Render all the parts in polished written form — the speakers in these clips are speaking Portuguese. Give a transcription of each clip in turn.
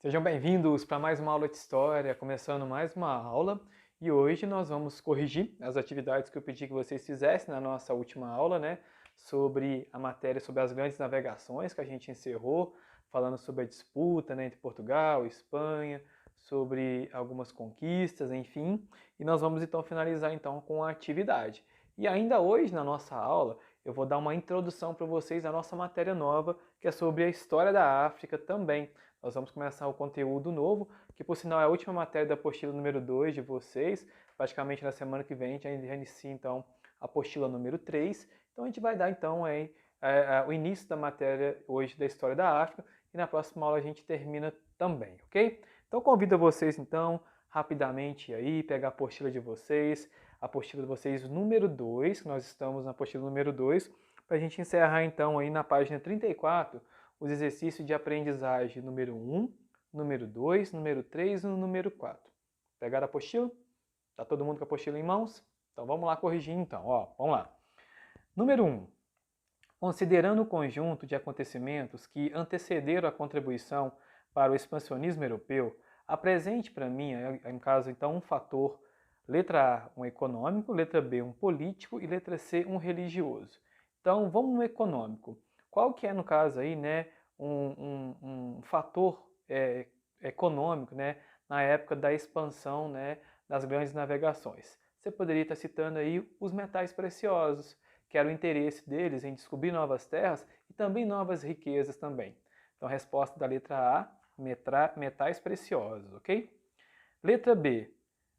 Sejam bem-vindos para mais uma aula de história, começando mais uma aula. E hoje nós vamos corrigir as atividades que eu pedi que vocês fizessem na nossa última aula, né? Sobre a matéria sobre as grandes navegações que a gente encerrou, falando sobre a disputa, né, entre Portugal e Espanha, sobre algumas conquistas, enfim. E nós vamos então finalizar então com a atividade. E ainda hoje na nossa aula eu vou dar uma introdução para vocês à nossa matéria nova, que é sobre a história da África também. Nós vamos começar o conteúdo novo, que por sinal é a última matéria da apostila número 2 de vocês. Praticamente na semana que vem a gente já inicia então a apostila número 3. Então a gente vai dar então o início da matéria hoje da história da África e na próxima aula a gente termina também, ok? Então convido vocês então rapidamente aí, pegar a apostila de vocês, a apostila de vocês número 2, que nós estamos na apostila número 2, para a gente encerrar então aí na página 34 os exercícios de aprendizagem número 1, número 2, número 3 e número 4. Pegaram a apostila? Está todo mundo com a apostila em mãos? Então vamos lá corrigir então. Ó, vamos lá. Número 1. Considerando o conjunto de acontecimentos que antecederam a contribuição para o expansionismo europeu, apresente para mim, em caso então, um fator, letra A, um econômico, letra B, um político e letra C, um religioso. Então vamos no econômico. Qual que é, no caso aí, né, um fator econômico, né, na época da expansão, né, das grandes navegações? Você poderia estar citando aí os metais preciosos, que era o interesse deles em descobrir novas terras e também novas riquezas também. Então, a resposta da letra A, metais preciosos, ok? Letra B,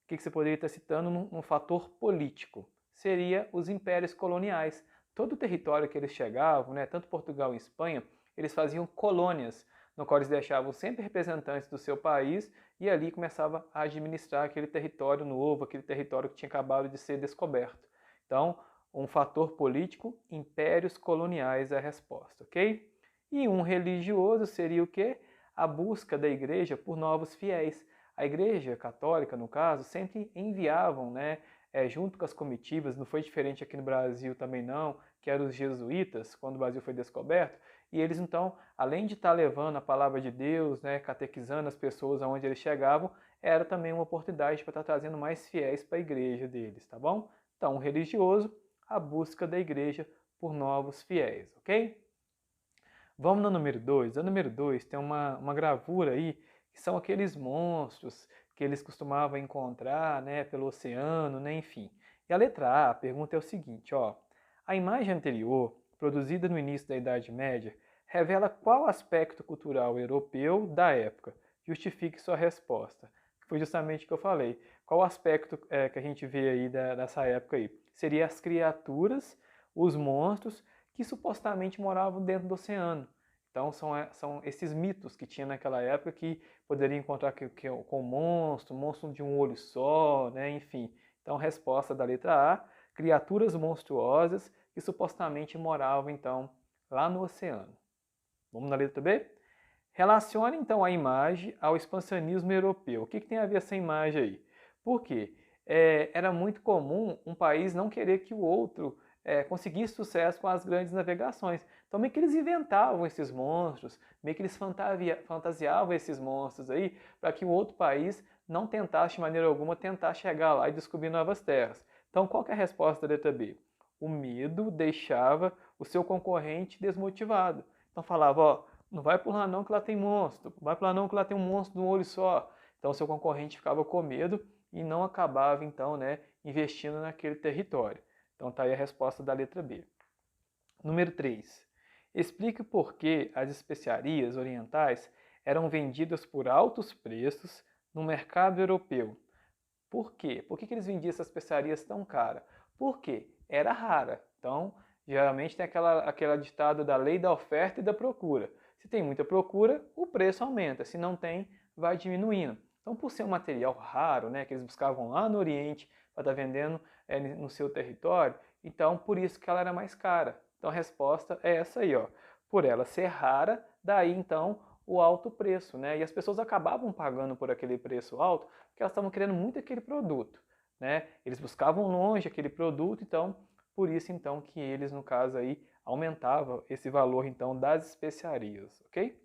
o que você poderia estar citando num fator político? Seria os impérios coloniais. Todo o território que eles chegavam, né, tanto Portugal e Espanha, eles faziam colônias, no qual eles deixavam sempre representantes do seu país e ali começava a administrar aquele território novo, aquele território que tinha acabado de ser descoberto. Então, um fator político, impérios coloniais é a resposta, ok? E um religioso seria o quê? A busca da igreja por novos fiéis. A igreja católica, no caso, sempre enviavam, né, junto com as comitivas, não foi diferente aqui no Brasil também não, que eram os jesuítas, quando o Brasil foi descoberto, e eles então, além de estar levando a palavra de Deus, né, catequizando as pessoas aonde eles chegavam, era também uma oportunidade para estar trazendo mais fiéis para a igreja deles, tá bom? Então, um religioso, a busca da igreja por novos fiéis, ok? Vamos no número 2. A número 2 tem uma gravura aí, que são aqueles monstros que eles costumavam encontrar, né, pelo oceano, né, enfim. E a letra A, a pergunta é o seguinte, ó. A imagem anterior, produzida no início da Idade Média, revela qual aspecto cultural europeu da época? Justifique sua resposta. Foi justamente o que eu falei. Qual aspecto que a gente vê aí dessa época aí? Seria as criaturas, os monstros que supostamente moravam dentro do oceano. Então são esses mitos que tinha naquela época que poderia encontrar com um monstro de um olho só, né? Enfim. Então, resposta da letra A, criaturas monstruosas que supostamente moravam então lá no oceano. Vamos na letra B? Relacione então a imagem ao expansionismo europeu. O que tem a ver essa imagem aí? Por quê? Era muito comum um país não querer que o outro conseguisse sucesso com as grandes navegações. Então meio que eles inventavam esses monstros, meio que eles fantasiavam esses monstros aí para que o outro país não tentasse de maneira alguma tentar chegar lá e descobrir novas terras. Então qual que é a resposta da letra B? O medo deixava o seu concorrente desmotivado. Então falava, ó, não vai por lá não que lá tem monstro, não vai por lá não que lá tem um monstro de um olho só. Então seu concorrente ficava com medo e não acabava então, né, investindo naquele território. Então tá aí a resposta da letra B. Número 3. Explique por que as especiarias orientais eram vendidas por altos preços no mercado europeu. Por quê? Por que eles vendiam essas especiarias tão caras? Porque era rara. Então, geralmente tem aquela ditado da lei da oferta e da procura. Se tem muita procura, o preço aumenta. Se não tem, vai diminuindo. Então, por ser um material raro, né, que eles buscavam lá no Oriente para estar vendendo no seu território, então por isso que ela era mais cara. Então a resposta é essa aí, ó. Por ela ser rara, daí então o alto preço, né? E as pessoas acabavam pagando por aquele preço alto porque elas estavam querendo muito aquele produto, né? Eles buscavam longe aquele produto, então por isso então que eles no caso aí aumentavam esse valor então das especiarias, ok?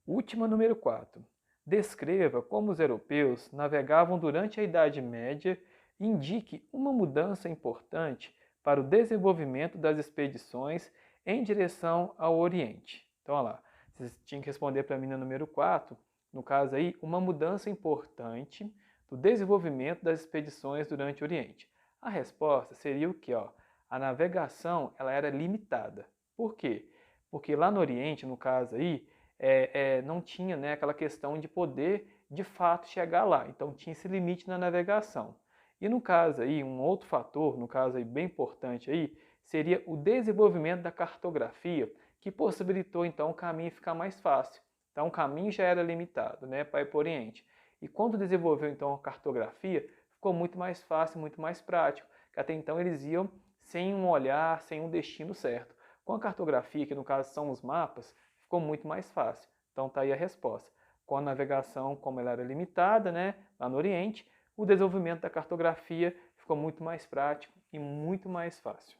Última número 4. descreva como os europeus navegavam durante a Idade Média e indique uma mudança importante para o desenvolvimento das expedições em direção ao Oriente. Então, olha lá, vocês tinham que responder para mim no número 4, no caso aí, uma mudança importante do desenvolvimento das expedições durante o Oriente. A resposta seria o quê? A navegação ela era limitada. Por quê? Porque lá no Oriente, no caso aí, não tinha, né, aquela questão de poder de fato chegar lá. Então tinha esse limite na navegação. E no caso aí, um outro fator, no caso aí bem importante aí, seria o desenvolvimento da cartografia, que possibilitou então o caminho ficar mais fácil. Então o caminho já era limitado, né, para ir para o Oriente. E quando desenvolveu então a cartografia, ficou muito mais fácil, muito mais prático, que até então eles iam sem um olhar, sem um destino certo. Com a cartografia, que no caso são os mapas, ficou muito mais fácil. Então está aí a resposta. Com a navegação, como ela era limitada, né, lá no Oriente, o desenvolvimento da cartografia ficou muito mais prático e muito mais fácil.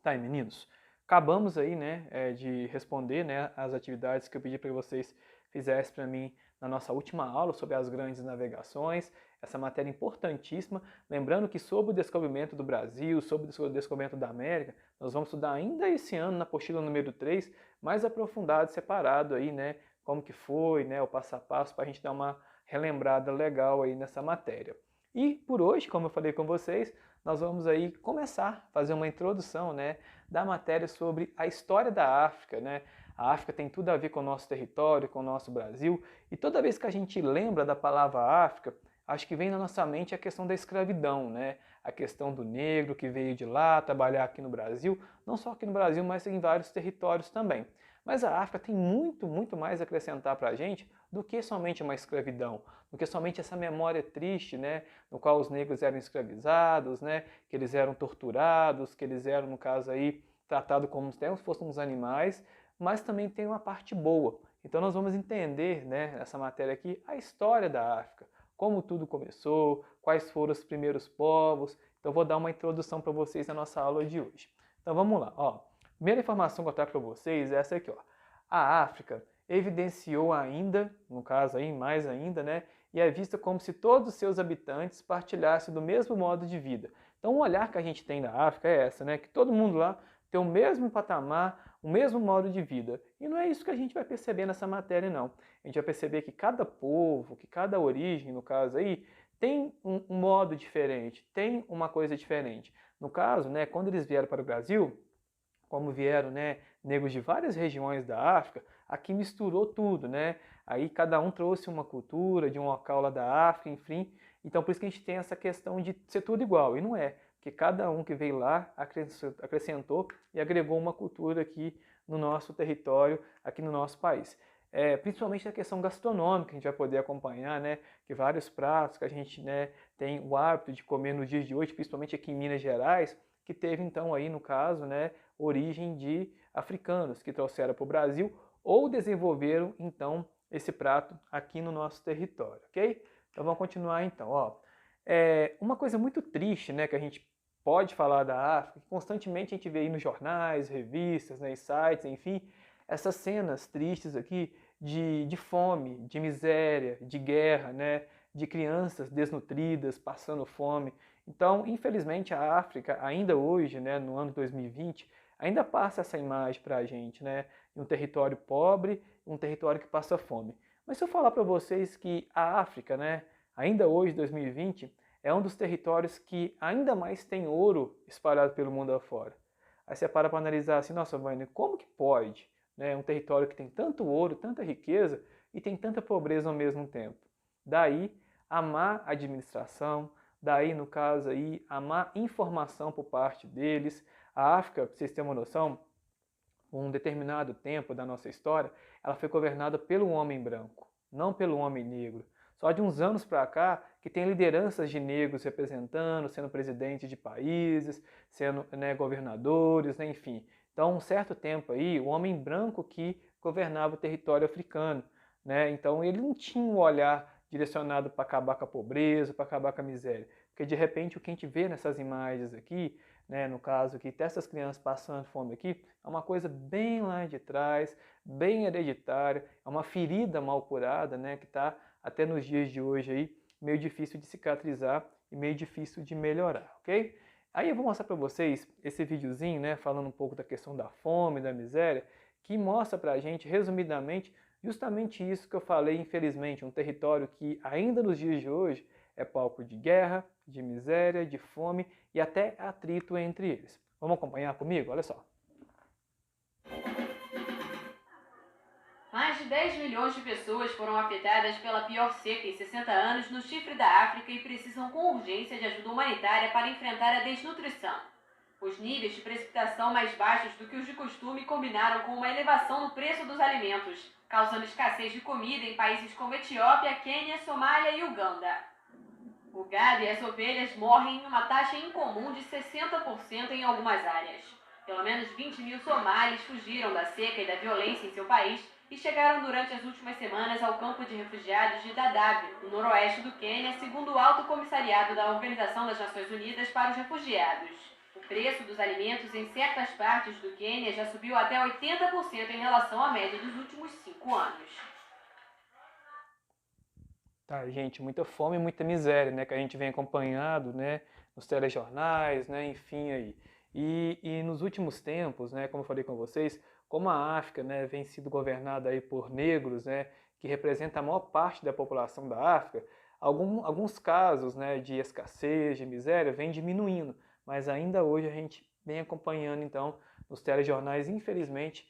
Tá aí, meninos? Acabamos aí, né, de responder, né, as atividades que eu pedi para vocês fizessem para mim na nossa última aula sobre as grandes navegações, essa matéria importantíssima. Lembrando que sobre o descobrimento do Brasil, sobre o descobrimento da América, nós vamos estudar ainda esse ano na apostila número 3, mais aprofundado, separado aí, né, como que foi, né, o passo a passo, para a gente dar uma relembrada legal aí nessa matéria. E por hoje, como eu falei com vocês, nós vamos aí começar a fazer uma introdução, né, da matéria sobre a história da África, né? A África tem tudo a ver com o nosso território, com o nosso Brasil, e toda vez que a gente lembra da palavra África, acho que vem na nossa mente a questão da escravidão, né? A questão do negro que veio de lá trabalhar aqui no Brasil, não só aqui no Brasil, mas em vários territórios também. Mas a África tem muito, muito mais a acrescentar para a gente do que somente uma escravidão, do que somente essa memória triste, né, no qual os negros eram escravizados, né, que eles eram torturados, que eles eram, no caso aí, tratados como se fossem uns animais, mas também tem uma parte boa. Então nós vamos entender, né, nessa matéria aqui, a história da África, como tudo começou, quais foram os primeiros povos. Então vou dar uma introdução para vocês na nossa aula de hoje. Então vamos lá, ó. Primeira informação que eu trago para vocês é essa aqui, ó. A África evidenciou ainda, no caso aí mais ainda, né, e é vista como se todos os seus habitantes partilhassem do mesmo modo de vida. Então o olhar que a gente tem da África é essa, né, que todo mundo lá tem o mesmo patamar, o mesmo modo de vida. E não é isso que a gente vai perceber nessa matéria, não. A gente vai perceber que cada povo, que cada origem, no caso aí, tem um modo diferente, tem uma coisa diferente. No caso, né, quando eles vieram para o Brasil, como vieram, né, negros de várias regiões da África, aqui misturou tudo, né? Aí cada um trouxe uma cultura de um local lá da África, enfim. Então por isso que a gente tem essa questão de ser tudo igual, e não é, porque cada um que veio lá acrescentou e agregou uma cultura aqui no nosso território, aqui no nosso país. Principalmente na questão gastronômica, a gente vai poder acompanhar, né, que vários pratos que a gente, né, tem o hábito de comer nos dias de hoje, principalmente aqui em Minas Gerais, que teve então aí no caso, né, origem de africanos que trouxeram para o Brasil ou desenvolveram então esse prato aqui no nosso território, ok? Então vamos continuar então, ó. Uma coisa muito triste, né, que a gente pode falar da África, que constantemente a gente vê aí nos jornais, revistas, né, sites, enfim, essas cenas tristes aqui de fome, de miséria, de guerra, né, de crianças desnutridas, passando fome. Então, infelizmente, a África, ainda hoje, né, no ano 2020, ainda passa essa imagem para a gente, né, de um território pobre, um território que passa fome. Mas se eu falar para vocês que a África, né, ainda hoje, 2020, é um dos territórios que ainda mais tem ouro espalhado pelo mundo afora. Aí você para analisar assim, nossa, Vânia, como que pode, né, um território que tem tanto ouro, tanta riqueza e tem tanta pobreza ao mesmo tempo? Daí a má administração, daí no caso aí a má informação por parte deles. A África, para vocês terem uma noção, um determinado tempo da nossa história, ela foi governada pelo homem branco, não pelo homem negro. Só de uns anos para cá que tem lideranças de negros representando, sendo presidentes de países, sendo, né, governadores, né, enfim. Então, um certo tempo aí, o homem branco que governava o território africano, né? Então, ele não tinha um olhar direcionado para acabar com a pobreza, para acabar com a miséria. Porque, de repente, o que a gente vê nessas imagens aqui, né, no caso aqui, dessas crianças passando fome aqui, é uma coisa bem lá de trás, bem hereditária, é uma ferida mal curada, né, que está até nos dias de hoje aí, meio difícil de cicatrizar e meio difícil de melhorar, ok? Aí eu vou mostrar para vocês esse videozinho, né, falando um pouco da questão da fome, da miséria, que mostra para a gente, resumidamente, justamente isso que eu falei, infelizmente, um território que ainda nos dias de hoje é palco de guerra, de miséria, de fome e até atrito entre eles. Vamos acompanhar comigo? Olha só. Mais de 10 milhões de pessoas foram afetadas pela pior seca em 60 anos no chifre da África e precisam com urgência de ajuda humanitária para enfrentar a desnutrição. Os níveis de precipitação mais baixos do que os de costume combinaram com uma elevação no preço dos alimentos, causando escassez de comida em países como Etiópia, Quênia, Somália e Uganda. O gado e as ovelhas morrem em uma taxa incomum de 60% em algumas áreas. Pelo menos 20 mil somalis fugiram da seca e da violência em seu país e chegaram durante as últimas semanas ao campo de refugiados de Dadaab, no noroeste do Quênia, segundo o Alto Comissariado da Organização das Nações Unidas para os Refugiados. O preço dos alimentos em certas partes do Quênia já subiu até 80% em relação à média dos últimos 5 anos. Tá, gente, muita fome e muita miséria, né, que a gente vem acompanhando, né, nos telejornais, né, enfim aí. E nos últimos tempos, né, como eu falei com vocês, como a África, né, vem sido governada aí por negros, né, que representa a maior parte da população da África, alguns casos, né, de escassez, de miséria, vem diminuindo, mas ainda hoje a gente vem acompanhando, então, nos telejornais, infelizmente,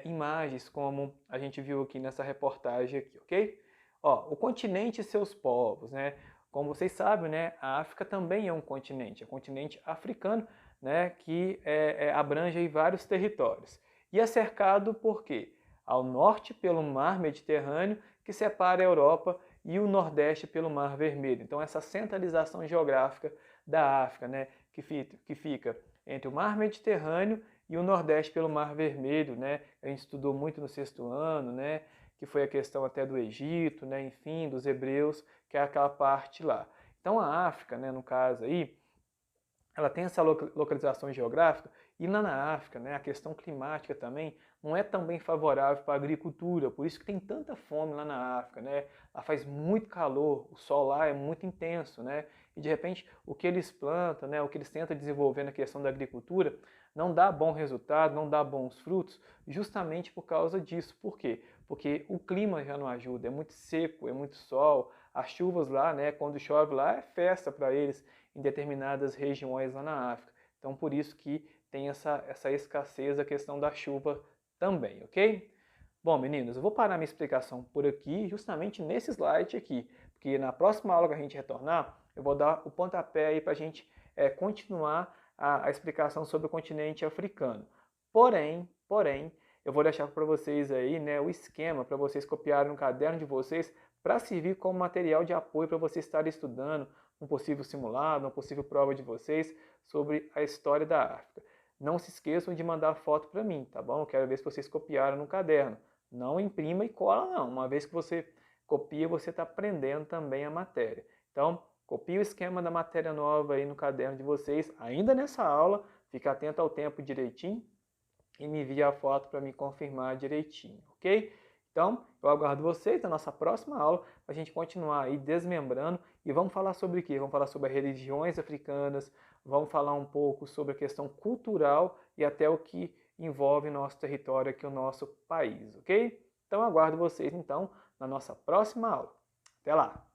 imagens como a gente viu aqui nessa reportagem aqui, ok? Ó, o continente e seus povos, né? Como vocês sabem, né, a África também é um continente africano, né, que abrange aí vários territórios. E é cercado por quê? Ao norte pelo Mar Mediterrâneo, que separa a Europa, e o nordeste pelo Mar Vermelho. Então essa centralização geográfica da África, né, que fica entre o Mar Mediterrâneo e o nordeste pelo Mar Vermelho, né? A gente estudou muito no sexto ano, né? Que foi a questão até do Egito, né, enfim, dos hebreus, que é aquela parte lá. Então a África, né, no caso aí, ela tem essa localização geográfica e lá na África, né, a questão climática também não é tão bem favorável para a agricultura, por isso que tem tanta fome lá na África, né? Lá faz muito calor, o sol lá é muito intenso, né? E de repente o que eles plantam, né, o que eles tentam desenvolver na questão da agricultura não dá bom resultado, não dá bons frutos, justamente por causa disso. Por quê? Porque o clima já não ajuda, é muito seco, é muito sol, as chuvas lá, né, quando chove lá é festa para eles em determinadas regiões lá na África. Então por isso que tem essa escassez, a questão da chuva também, ok? Bom, meninos, eu vou parar minha explicação por aqui, justamente nesse slide aqui, porque na próxima aula que a gente retornar, eu vou dar o pontapé aí para a gente continuar a explicação sobre o continente africano. Porém, eu vou deixar para vocês aí, né, o esquema para vocês copiarem no caderno de vocês para servir como material de apoio para vocês estarem estudando um possível simulado, uma possível prova de vocês sobre a história da África. Não se esqueçam de mandar foto para mim, tá bom? Eu quero ver se vocês copiaram no caderno. Não imprima e cola não. Uma vez que você copia, você está aprendendo também a matéria. Então, copie o esquema da matéria nova aí no caderno de vocês, ainda nessa aula. Fica atento ao tempo direitinho e me envie a foto para me confirmar direitinho, ok? Então, eu aguardo vocês na nossa próxima aula para a gente continuar aí desmembrando e vamos falar sobre o quê? Vamos falar sobre as religiões africanas, vamos falar um pouco sobre a questão cultural e até o que envolve nosso território aqui, o nosso país, ok? Então, aguardo vocês então na nossa próxima aula. Até lá!